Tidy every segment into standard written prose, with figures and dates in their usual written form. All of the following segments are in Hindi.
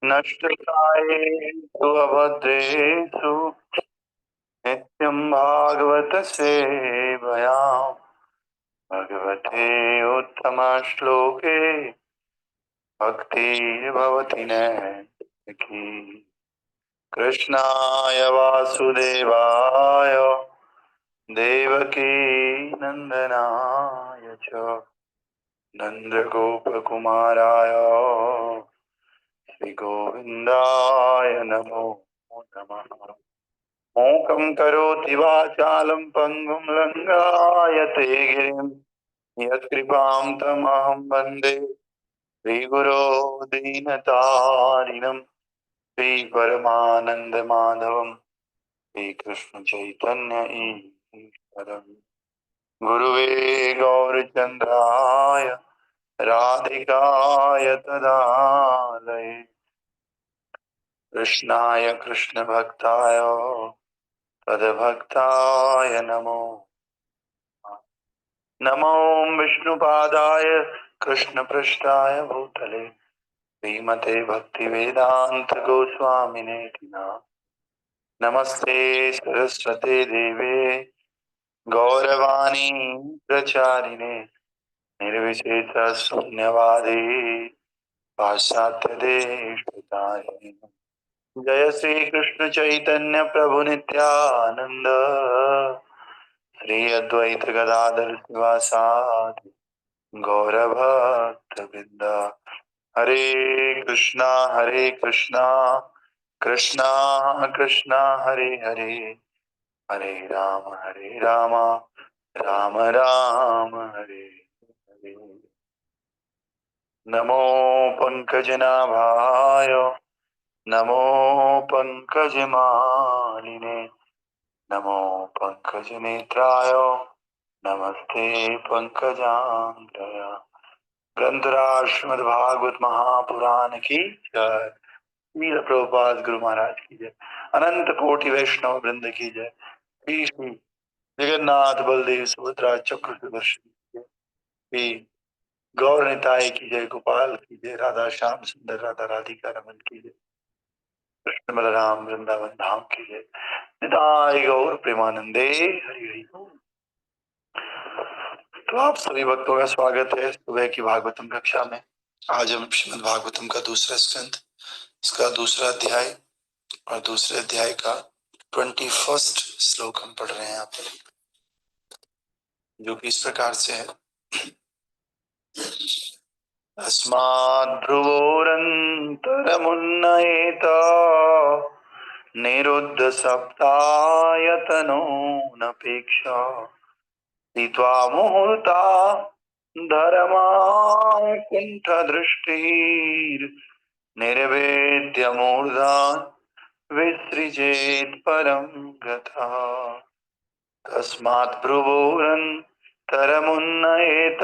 नष्टकायेषु अभद्रेषु नित्यं भागवत सेवयाम् भगवते उत्तमश्लोके भक्तिर्भवति नैकी। कृष्णाय वासुदेवाय देवकी नन्दनाय च नन्दगोपकुमाराय श्रीगोविन्दाय नमो नमः। मूकं करोति वाचालं पङ्गुं लङ्घयते गिरिं यत्कृपां तमहं वन्दे श्रीगुरो दीनतारिणं श्रीपरमानन्दमाधवं श्रीकृष्णचैतन्य ईश्वरम् गुरुवे गौरचन्द्राय राधिकाय तदालये कृष्णाय कृष्णभक्ताय तद्भक्ताय नमो नमो विष्णुपादाय कृष्णपृष्ठाय भूतले श्रीमते भक्तिवेदांत गोस्वामिने नमस्ते सरस्वते देवे गौरवाणी प्रचारिणे निर्विशेष शून्यवादी पाश्चात्य देशतारिणे। जय श्री कृष्ण चैतन्य प्रभु नित्यानंद श्री अद्वैत गदाधर शिवासादि गौरभक्त वृंद। हरे कृष्णा कृष्णा कृष्णा हरे हरे हरे राम राम राम हरे हरे। नमो पंकजनाभाय नमो पंकजमालिने नमो पंकजनेत्राय नमस्ते पंकजांग्रय। ग्रंथराज श्रीमद्भागवत महापुराण की जय। नील प्रभुपाद गुरु महाराज की जय। अनंत कोटि वैष्णव वृंद की जय। श्री श्री जगन्नाथ बलदेव सुभद्रा चक्र सुदर्शन की जय। श्री गौर निताय की जय। गोपाल की जय। राधा श्याम सुंदर राधा राधिका रमन की जय। कृष्ण बलराम वृंदावन धाम की जय। निताय गौर प्रेमानंदे हरि हरि बोल। तो आप सभी भक्तों का स्वागत है सुबह की भागवतम कक्षा में। आज हम श्रीमद् भागवतम का दूसरा स्कंद, इसका दूसरा अध्याय और दूसरे अध्याय का 21st श्लोक हम पढ़ रहे हैं यहाँ पे, जो कि इस प्रकार से है। अस्माद्भ्रुवोरन्तरमुन्नयेत निरुद्ध सप्तायतनो नपेक्षा स्थित्वा मुहूर्ता धर्मा कुण्ठदृष्टिर् निर्वेद्य मूर्धान् विसृजेत् परं गतः। तस्मात् भ्रुवोरन्तरमुन्नयेत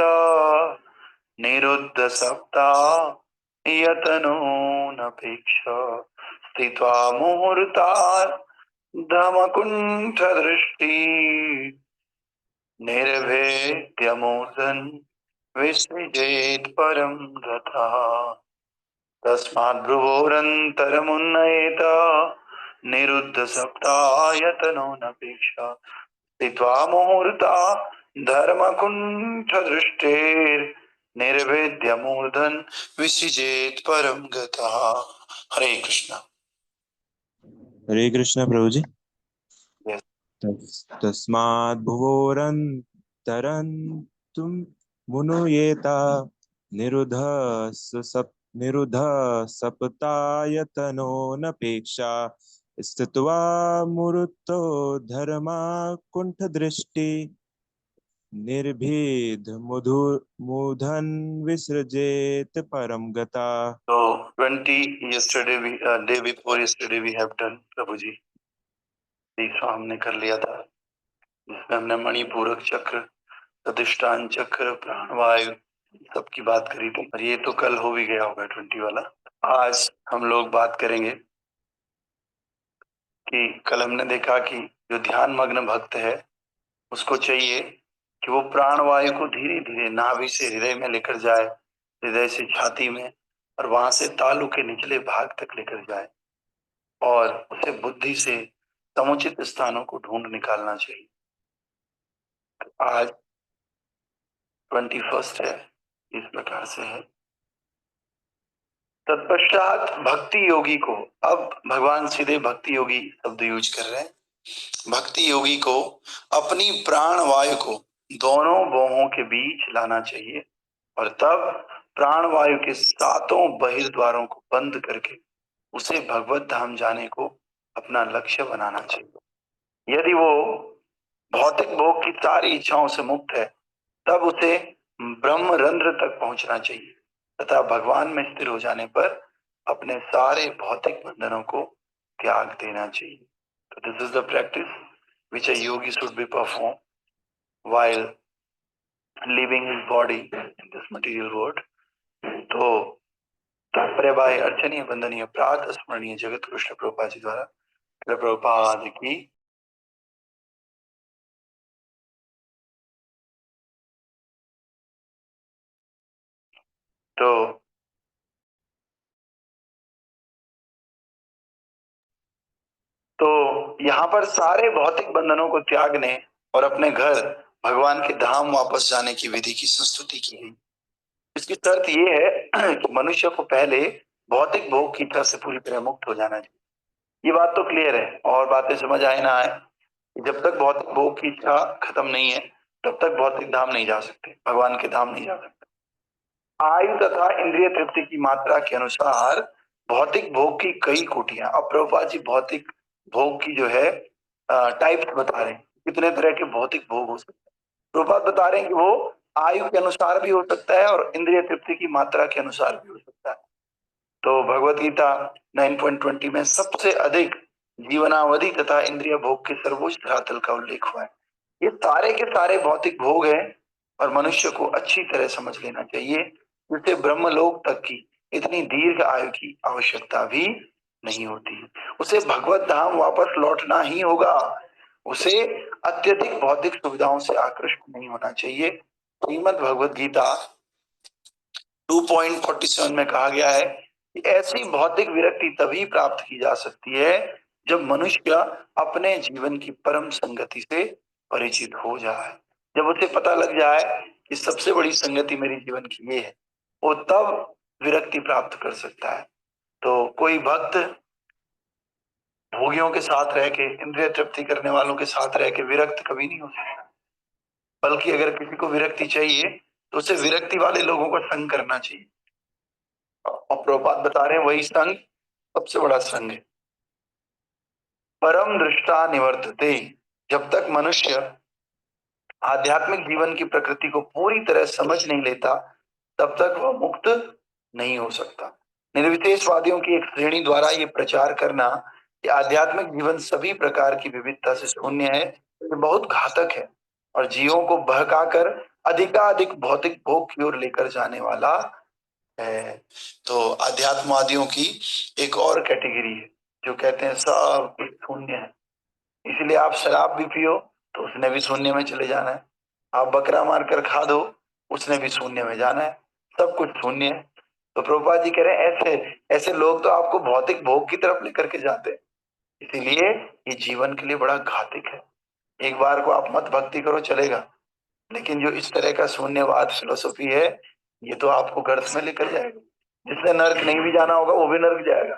निरुद्ध सप्तायतनो नपेक्षा स्थित्वा मुहूर्तात् धमकुण्ठदृष्टि निर्वेद्य मूर्धन् विसृजेत् परं गतः। तस्मात् भ्रुवोरन्तरमुन्नयेत निरुद्ध सप्तायतनो नपेक्षा स्थित्वा मुहूर्ता धर्मकुण्ठदृष्टेर् निर्वेद्य मूर्धन् विसृजेत् परं गतः। हरे कृष्ण। हरे कृष्ण प्रभु जी। Yes. तस्माद् भुवोरन्तरन्तुं मुनुयेता निरुद्ध सप्तायतनो नपेक्षा स्थित्वा मुरुतो धर्मा कुण्ठदृष्टि निर्भीद मूधन विसृजेत परम गता। So 20 yesterday day before yesterday we have done प्रभु जी, 20 हमने कर लिया था, जिसमें हमने मणिपूरक चक्र, अधिष्ठान चक्र, प्राणवायु सबकी बात करी थी। और ये तो कल हो भी गया होगा 20 वाला। आज हम लोग बात करेंगे कि कल हमने देखा कि जो ध्यान मग्न भक्त है उसको चाहिए कि वो प्राणवायु को धीरे धीरे नाभि से हृदय में लेकर जाए, हृदय से छाती में, और वहां से तालु के निचले भाग तक लेकर जाए और उसे बुद्धि से समुचित स्थानों को ढूंढ निकालना चाहिए। आज 21 है, इस प्रकार से है। तत्पश्चात भक्ति योगी को, अब भगवान सीधे भक्ति योगी शब्द यूज कर रहे हैं। भक्ति योगी को अपनी प्राण वायु को दोनों बाहों के बीच लाना चाहिए और तब प्राण वायु के सातों बहिर्द्वारों को बंद करके उसे भगवत धाम जाने को अपना लक्ष्य बनाना चाहिए। यदि वो भौतिक भोग की सारी इच्छाओं से मुक्त है तब उसे ब्रह्म रंध्र तक पहुंचना चाहिए तथा भगवान में स्थिर हो जाने पर अपने सारे भौतिक बंधनों को त्याग देना चाहिए। तो this is the practice which a yogi should be perform while leaving his body in this material world। तो तात्पर्य बाय अर्चनीय वंदनीय प्रात स्मरणीय जगत कृष्ण प्रभुपाद जी द्वारा प्रभुपाद की। तो यहाँ पर सारे भौतिक बंधनों को त्यागने और अपने घर भगवान के धाम वापस जाने की विधि की संस्तुति की गई। इसकी शर्त ये है कि मनुष्य को पहले भौतिक भोग की इच्छा से पूरी तरह मुक्त हो जाना चाहिए। ये बात तो क्लियर है और बातें समझ आए ना आए, जब तक भौतिक भोग की इच्छा खत्म नहीं है तब तक भौतिक धाम नहीं जा सकते, भगवान के धाम नहीं जा सकते। आयु तथा इंद्रिय तृप्ति की मात्रा के अनुसार भौतिक भोग की कई कोटियां। अब प्रभुपाद जी भौतिक भोग की जो है टाइप्स बता रहे हैं, कितने तरह के भौतिक भोग हो सकते हैं। प्रभुपाद बता रहे हैं कि वो आयु के अनुसार भी हो सकता है और इंद्रिय तृप्ति की मात्रा के अनुसार भी हो सकता है। तो भगवत गीता 9.20 में सबसे अधिक जीवनावधि तथा इंद्रिय भोग के सर्वोच्च धरातल का उल्लेख हुआ है। ये सारे के सारे भौतिक भोग हैं और मनुष्य को अच्छी तरह समझ लेना चाहिए, जिससे ब्रह्मलोक तक की इतनी दीर्घ आयु की आवश्यकता भी नहीं होती। उसे भगवत धाम वापस लौटना ही होगा, उसे अत्यधिक भौतिक सुविधाओं से आकृष्ट नहीं होना चाहिए। श्रीमद् भगवत गीता 2.47 में कहा गया है कि ऐसी भौतिक विरक्ति तभी प्राप्त की जा सकती है जब मनुष्य अपने जीवन की परम संगति से परिचित हो जाए। जब उसे पता लग जाए कि सबसे बड़ी संगति मेरी जीवन की ये है, वो तब विरक्ति प्राप्त कर सकता है। तो कोई भक्त भोगियों के साथ रह के, इंद्रिय तृप्ति करने वालों के साथ रह के विरक्त कभी नहीं हो सकता। बल्कि अगर किसी को विरक्ति चाहिए तो उसे विरक्ति वाले लोगों का संग करना चाहिए। और प्रभुपाद बता रहे हैं वही संग सबसे बड़ा संग है। परम दृष्टा निवर्तते, जब तक मनुष्य आध्यात्मिक जीवन की प्रकृति को पूरी तरह समझ नहीं लेता तब तक वह मुक्त नहीं हो सकता। निर्विशेषवादियों की एक श्रेणी द्वारा ये प्रचार करना कि आध्यात्मिक जीवन सभी प्रकार की विविधता से शून्य है, ये बहुत घातक है और जीवों को बहकाकर अधिकाधिक भौतिक भोग की ओर लेकर जाने वाला है। तो अध्यात्मवादियों की एक और कैटेगरी है जो कहते हैं सब कुछ शून्य है, इसलिए आप शराब भी पियो तो उसने भी शून्य में चले जाना है, आप बकरा मारकर खा दो उसने भी शून्य में जाना है, सब कुछ शून्य है। तो प्रभुपाद जी कह रहे हैं ऐसे ऐसे लोग तो आपको भौतिक भोग की तरफ लेकर के जाते हैं, इसीलिए ये जीवन के लिए बड़ा घातक है। एक बार को आप मत भक्ति करो चलेगा, लेकिन जो इस तरह का शून्यवाद फिलोसफी है ये तो आपको गर्त में लेकर जाएगा। जिसने नर्क नहीं भी जाना होगा वो भी नर्क जाएगा,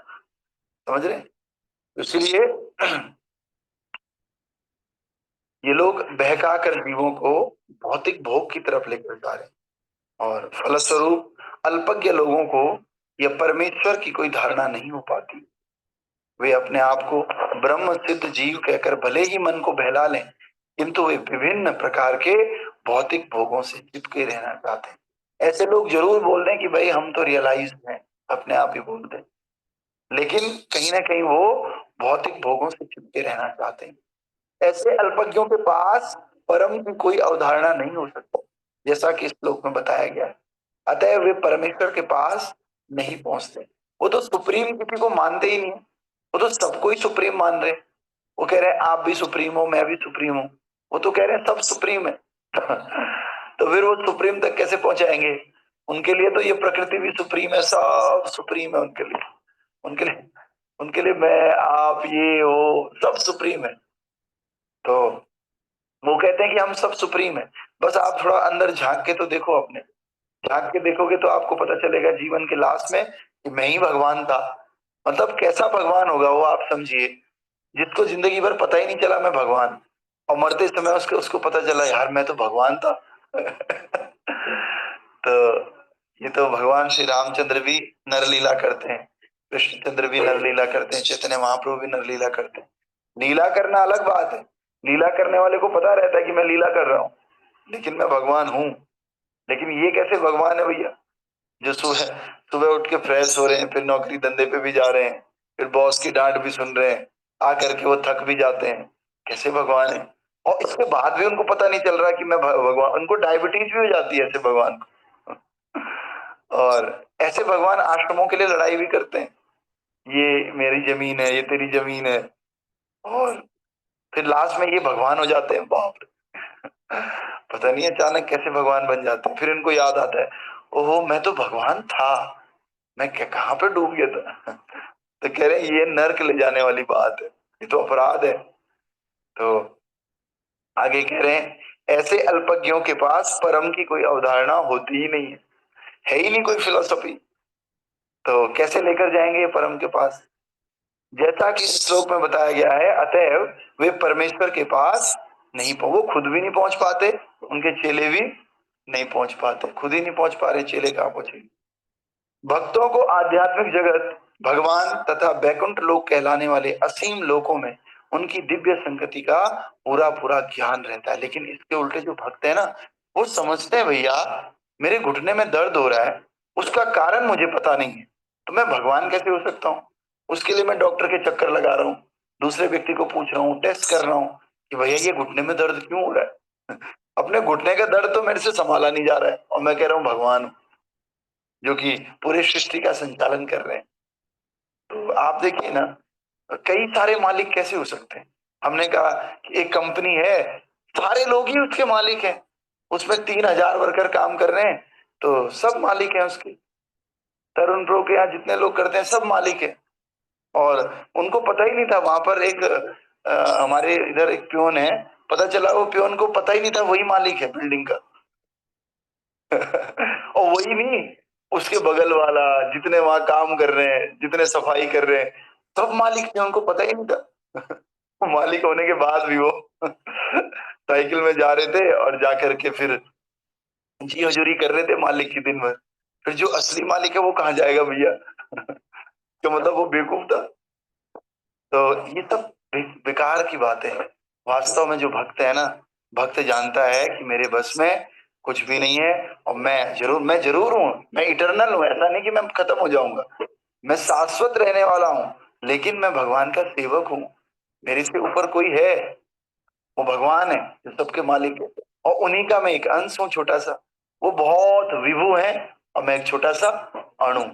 समझ रहे? इसलिए ये लोग बहका कर जीवों को भौतिक भोग की तरफ लेकर जा रहे हैं और फलस्वरूप अल्पज्ञ लोगों को यह परमेश्वर की कोई धारणा नहीं हो पाती। वे अपने आप को ब्रह्म सिद्ध जीव कहकर भले ही मन को बहला लें, किंतु वे विभिन्न प्रकार के भौतिक भोगों से चिपके रहना चाहते हैं। ऐसे लोग जरूर बोल रहे हैं कि भाई हम तो रियलाइज हैं, अपने आप ही बोलते हैं, लेकिन कहीं ना कहीं वो भौतिक भोगों से चिपके रहना चाहते हैं। ऐसे अल्पज्ञों के पास परम की कोई अवधारणा नहीं हो सकती, जैसा कि इस श्लोक में बताया गया है। अतः वे परमेश्वर के पास नहीं पहुंचते। वो तो सुप्रीम किसी को मानते ही नहीं, वो तो सबको ही सुप्रीम मान रहे। वो कह रहे हैं आप भी सुप्रीम हो, मैं भी सुप्रीम हूँ, वो तो कह रहे हैं सब सुप्रीम है तो फिर वो सुप्रीम तक कैसे पहुंचाएंगे? उनके लिए तो ये प्रकृति भी सुप्रीम है, सब सुप्रीम है उनके लिए। उनके लिए मैं, आप, ये वो सब सुप्रीम है। तो वो कहते हैं कि हम सब सुप्रीम है। बस आप थोड़ा अंदर झांक के तो देखो, अपने झांक के देखोगे तो आपको पता चलेगा जीवन के लास्ट में कि मैं ही भगवान था। मतलब कैसा भगवान होगा वो, आप समझिए, जिसको जिंदगी भर पता ही नहीं चला मैं भगवान, और मरते समय उसको उसको पता चला यार मैं तो भगवान था। तो ये तो भगवान श्री रामचंद्र भी नरलीला करते हैं, कृष्णचंद्र भी नरलीला करते हैं, चैतन्य महाप्रभु भी नरलीला करते हैं। लीला करना अलग बात है, लीला करने वाले को पता रहता है कि मैं लीला कर रहा हूँ, लेकिन मैं भगवान हूँ। लेकिन ये कैसे भगवान है भैया, जो सुबह सुबह उठ के फ्रेश हो रहे हैं, फिर नौकरी धंधे पे भी जा रहे हैं, फिर बॉस की डांट भी सुन रहे हैं, आकर के वो थक भी जाते हैं, कैसे भगवान है। और इसके बाद भी उनको पता नहीं चल रहा कि मैं भगवान, उनको डायबिटीज भी हो जाती है ऐसे भगवान को। और ऐसे भगवान आश्रमों के लिए लड़ाई भी करते हैं, ये मेरी जमीन है, ये तेरी जमीन है, और फिर लास्ट में ये भगवान हो जाते हैं। बाप रे, पता नहीं अचानक कैसे भगवान बन जाते हैं। फिर इनको याद आता है, ओहो मैं तो भगवान था, मैं कहाँ पे डूब गया था। तो कह रहे हैं ये नर्क ले जाने वाली बात है, ये तो अपराध है। तो आगे कह रहे हैं ऐसे अल्पज्ञों के पास परम की कोई अवधारणा होती ही नहीं है ही नहीं कोई फिलोसफी। तो कैसे लेकर जाएंगे ये परम के पास, जैसा कि इस श्लोक में बताया गया है, अतएव वे परमेश्वर के पास नहीं वो खुद भी नहीं पहुंच पाते, उनके चेले भी नहीं पहुंच पाते, खुद ही नहीं पहुंच पा रहे, चेले कहाँ पहुंचेंगे। भक्तों को आध्यात्मिक जगत, भगवान तथा बैकुंठ लोक कहलाने वाले असीम लोकों में उनकी दिव्य संगति का पूरा पूरा ज्ञान रहता है। लेकिन इसके उल्टे जो भक्त है ना, वो समझते हैं भैया मेरे घुटने में दर्द हो रहा है, उसका कारण मुझे पता नहीं है, तो मैं भगवान कैसे हो सकता हूँ। उसके लिए मैं डॉक्टर के चक्कर लगा रहा हूँ, दूसरे व्यक्ति को पूछ रहा हूँ, टेस्ट कर रहा हूँ कि भैया ये घुटने में दर्द क्यों हो रहा है। अपने घुटने का दर्द तो मेरे से संभाला नहीं जा रहा है, और मैं कह रहा हूँ भगवान हूँ, जो कि पूरे सृष्टि का संचालन कर रहे हैं। तो आप देखिए ना, कई सारे मालिक कैसे हो सकते हैं। हमने कहा कि एक कंपनी है, सारे लोग ही उसके मालिक हैं, उसमें 3,000 वर्कर काम कर रहे हैं, तो सब मालिक हैं उसके। तरुण प्रो के यहाँ जितने लोग करते हैं सब मालिक हैं, और उनको पता ही नहीं था। वहां पर एक हमारे इधर एक प्योन है, पता चला वो प्योन को पता ही नहीं था वही मालिक है बिल्डिंग का। और वही नहीं, उसके बगल वाला, जितने वहां काम कर रहे हैं, जितने सफाई कर रहे हैं, सब मालिक थे, उनको पता ही नहीं था। मालिक होने के बाद भी वो साइकिल में जा रहे थे, और जा करके फिर जी हजूरी कर रहे थे मालिक की दिन भर। फिर जो असली मालिक है वो कहाँ जाएगा भैया। तो मतलब वो बेवकूफ था। तो ये सब बेकार की बातें हैं। वास्तव में जो भक्त है ना, भक्त जानता है कि मेरे बस में कुछ भी नहीं है, और मैं जरूर हूँ, मैं इटर्नल हूँ, ऐसा नहीं कि मैं खत्म हो जाऊंगा, मैं शाश्वत रहने वाला हूँ, लेकिन मैं भगवान का सेवक हूँ, मेरे से ऊपर कोई है, वो भगवान है जो सबके मालिक है, और उन्हीं का मैं एक अंश हूँ, छोटा सा। वो बहुत विभु है, और मैं एक छोटा सा अणु।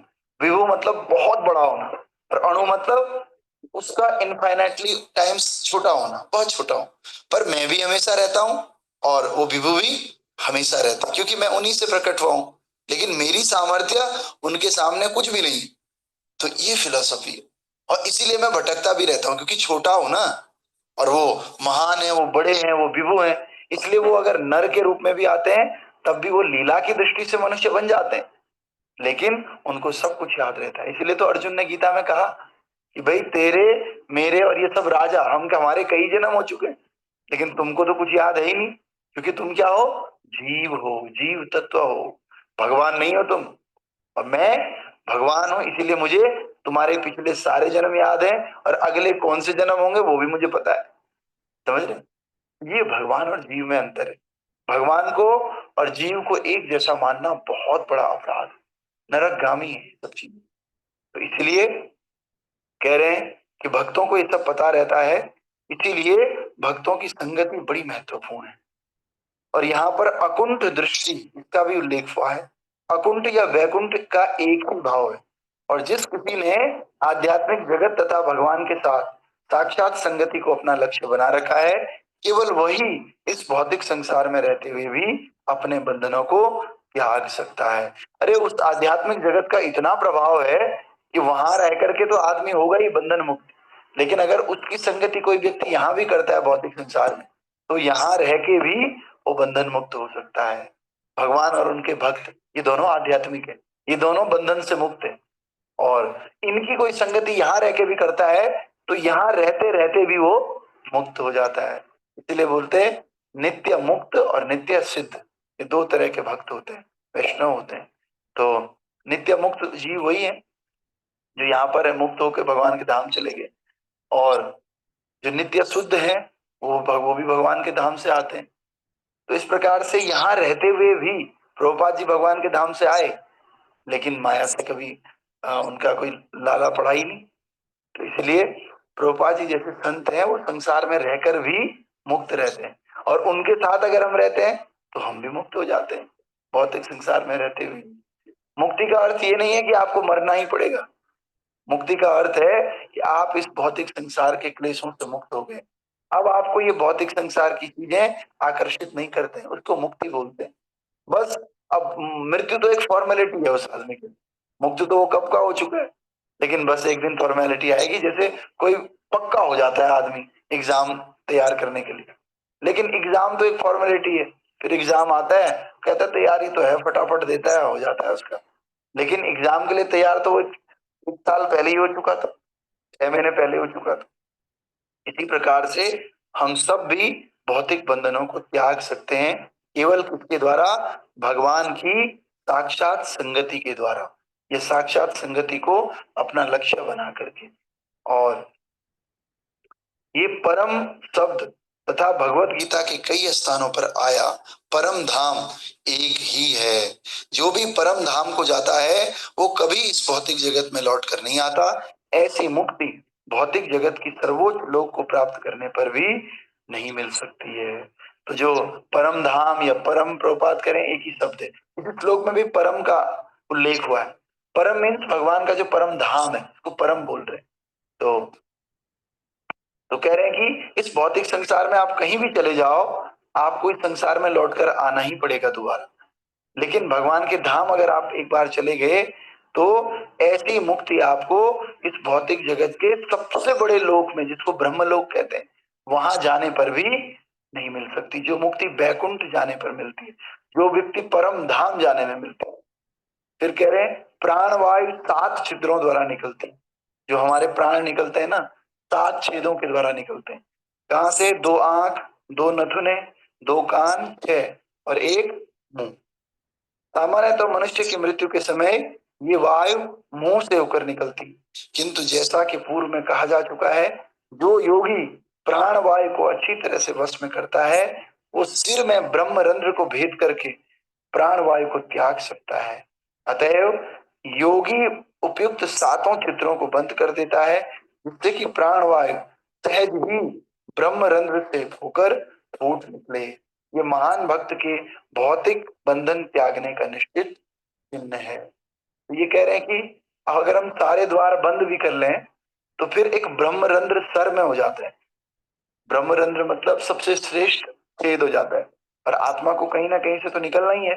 विभु मतलब बहुत बड़ा होना, और अणु मतलब उसका इनफाइनाइटली टाइम्स छोटा होना, बहुत छोटा हूं। पर मैं भी हमेशा रहता हूं, और वो विभु भी हमेशा रहता है, क्योंकि मैं उन्हीं से प्रकट हुआ हूं। लेकिन मेरी सामर्थ्य उनके सामने कुछ भी नहीं। तो ये फिलोसफी है, और इसीलिए मैं भटकता भी रहता हूँ, क्योंकि छोटा हूं ना, और वो महान है, वो बड़े हैं, वो विभु हैं। इसलिए वो अगर नर के रूप में भी आते हैं, तब भी वो लीला की दृष्टि से मनुष्य बन जाते हैं, लेकिन उनको सब कुछ याद रहता है। इसीलिए तो अर्जुन ने गीता में कहा कि भाई तेरे, मेरे और ये सब राजा, हम हमारे कई जन्म हो चुके हैं, लेकिन तुमको तो कुछ याद है ही नहीं, क्योंकि तुम क्या हो, जीव हो, जीव तत्व हो, भगवान नहीं हो तुम। और मैं भगवान हूं, इसीलिए मुझे तुम्हारे पिछले सारे जन्म याद है, और अगले कौन से जन्म होंगे वो भी मुझे पता है। समझ रहे, ये भगवान और जीव में अंतर है। भगवान को और जीव को एक जैसा मानना बहुत बड़ा अपराध, नरकगामी है सब चीज। तो इसलिए कह रहे हैं कि भक्तों को ये सब पता रहता है, इसीलिए भक्तों की संगति बड़ी महत्वपूर्ण है। और यहाँ पर अकुंठ दृष्टि, इसका भी उल्लेख हुआ है। अकुंठ या वैकुंठ का एक ही भाव है, और जिस किसी ने आध्यात्मिक जगत तथा भगवान के साथ साक्षात संगति को अपना लक्ष्य बना रखा है, केवल वही इस भौतिक संसार में रहते हुए भी अपने बंधनों को त्याग सकता है। अरे उस आध्यात्मिक जगत का इतना प्रभाव है कि वहां रह करके तो आदमी होगा ही बंधन मुक्त, लेकिन अगर उसकी संगति कोई व्यक्ति यहाँ भी करता है भौतिक संसार में, तो यहाँ रह के भी वो बंधन मुक्त हो सकता है। भगवान और उनके भक्त ये दोनों आध्यात्मिक है, ये दोनों बंधन से मुक्त है। और इनकी कोई संगति यहाँ रह के भी करता है तो यहाँ रहते रहते भी वो मुक्त हो जाता है। इसलिए बोलते हैं नित्य मुक्त और नित्य सिद्ध, ये दो तरह के भक्त होते हैं, वैष्णव होते हैं। तो नित्य मुक्त जीव वही है जो यहाँ पर है, मुक्त होकर भगवान के धाम चले गए। और जो नित्य शुद्ध है वो भी भगवान के धाम से आते हैं। तो इस प्रकार से यहाँ रहते हुए भी प्रभुपाद जी भगवान के धाम से आए, लेकिन माया से कभी उनका कोई लाला पड़ा ही नहीं। तो इसलिए प्रभुपाद जी जैसे संत हैं वो संसार में रहकर भी मुक्त रहते हैं, और उनके साथ अगर हम रहते हैं तो हम भी मुक्त हो जाते हैं भौतिक संसार में रहते हुए। मुक्ति का अर्थ ये नहीं है कि आपको मरना ही पड़ेगा, मुक्ति का अर्थ है कि आप इस भौतिक संसार के क्लेशों से मुक्त हो गए। अब आपको ये भौतिक संसार की चीजें आकर्षित नहीं करते हैं, उसको मुक्ति बोलते हैं। बस अब मृत्यु तो एक फॉर्मेलिटी है उस आदमी के, मुक्ति तो वो कब का हो चुका है, लेकिन बस एक दिन फॉर्मेलिटी आएगी। जैसे कोई पक्का हो जाता है आदमी एग्जाम तैयार करने के लिए, लेकिन एग्जाम तो एक फॉर्मेलिटी है, फिर एग्जाम आता है कहता है तैयारी तो है, फटाफट देता है, हो जाता है उसका। लेकिन एग्जाम के लिए तैयार तो वो 1 साल पहले ही हो चुका था, 6 महीने पहले हो चुका था। इसी प्रकार से हम सब भी भौतिक बंधनों को त्याग सकते हैं, केवल किसके द्वारा? भगवान की साक्षात संगति के द्वारा। ये साक्षात संगति को अपना लक्ष्य बना करके। और ये परम शब्द तथा भगवत गीता के कई स्थानों पर आया, परम धाम एक ही है। जो भी परम धाम को जाता है वो कभी इस भौतिक जगत में लौट कर नहीं आता। ऐसी मुक्ति भौतिक जगत की सर्वोच्च लोक को प्राप्त करने पर भी नहीं मिल सकती है। तो जो परम धाम या परम, प्रभुपाद करें एक ही शब्द है, इस श्लोक में भी परम का उल्लेख हुआ है। परम मीन्स भगवान का जो परम धाम है उसको परम बोल रहे हैं। तो कह रहे हैं कि इस भौतिक संसार में आप कहीं भी चले जाओ, आपको इस संसार में लौटकर आना ही पड़ेगा दोबारा। लेकिन भगवान के धाम अगर आप एक बार चले गए तो ऐसी मुक्ति आपको इस भौतिक जगत के सबसे बड़े लोक में, जिसको ब्रह्मलोक कहते हैं, वहां जाने पर भी नहीं मिल सकती। जो मुक्ति बैकुंठ जाने पर मिलती है, जो व्यक्ति परम धाम जाने में मिलती है। फिर कह रहे हैं प्राणवायु 7 छिद्रों द्वारा निकलती है। जो हमारे प्राण निकलते हैं ना, 7 छेदों के द्वारा निकलते हैं। कहां से? 2 आंख, 2 नथुने, 2 कान, 6 और 1 मुंह। सामान्य तो मनुष्य की मृत्यु के समय ये वायु मुंह से होकर निकलती, किंतु जैसा कि पूर्व में कहा जा चुका है, जो योगी प्राण वायु को अच्छी तरह से वश में करता है वो सिर में ब्रह्मरंध्र को भेद करके प्राण वायु को त्याग सकता है। अतएव योगी उपयुक्त 7 चित्रों को बंद कर देता है, जिससे कि प्राण वायु सहज ही ब्रह्मरंध्र से होकर फूट निकले। ये महान भक्त के भौतिक बंधन त्यागने का निश्चित चिन्ह है। तो ये कह रहे हैं कि अगर हम सारे द्वार बंद भी कर लें तो फिर एक ब्रह्मरंध्र सर में हो जाता है। ब्रह्मरंध्र मतलब सबसे श्रेष्ठ छेद हो जाता है, और आत्मा को कहीं ना कहीं से तो निकलना ही है।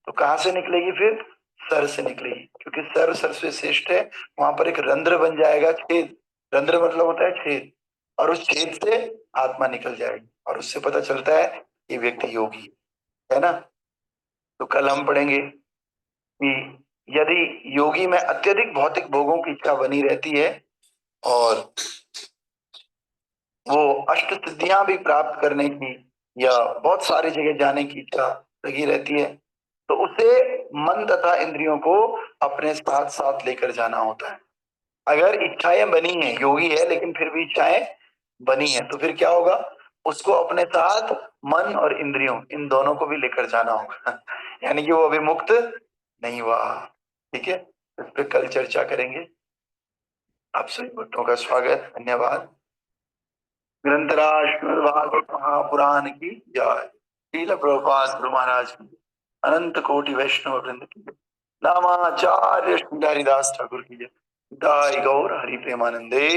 तो कहां से निकलेगी? फिर सर से निकलेगी, क्योंकि सर सबसे श्रेष्ठ है। वहां पर एक रंध्र बन जाएगा, छेद। रंध्र मतलब होता है छेद, और उस छेद से आत्मा निकल जाएगी, और उससे पता चलता है ये व्यक्ति योगी है ना। तो कल हम पढ़ेंगे कि यदि योगी में अत्यधिक भौतिक भोगों की इच्छा बनी रहती है और वो अष्ट सिद्धियां भी प्राप्त करने की या बहुत सारी जगह जाने की इच्छा लगी रहती है, तो उसे मन तथा इंद्रियों को अपने साथ साथ लेकर जाना होता है। अगर इच्छाएं बनी हैं, योगी है लेकिन फिर भी इच्छाएं बनी हैं, तो फिर क्या होगा? उसको अपने साथ मन और इंद्रियों, इन दोनों को भी लेकर जाना होगा यानी कि वो अभी मुक्त नहीं हुआ। ठीक है, इस पर कल चर्चा करेंगे। आप सभी भक्तों का स्वागत, धन्यवाद। ग्रंथराज श्रीमद् भागवत महापुराण की जय। श्रील प्रभुपाद गुरु महाराज की, अनंत कोटि वैष्णव वृंद की जय। नामाचार्य श्री हरिदास ठाकुर की जय। दाई गौर हरि प्रेमानंदे।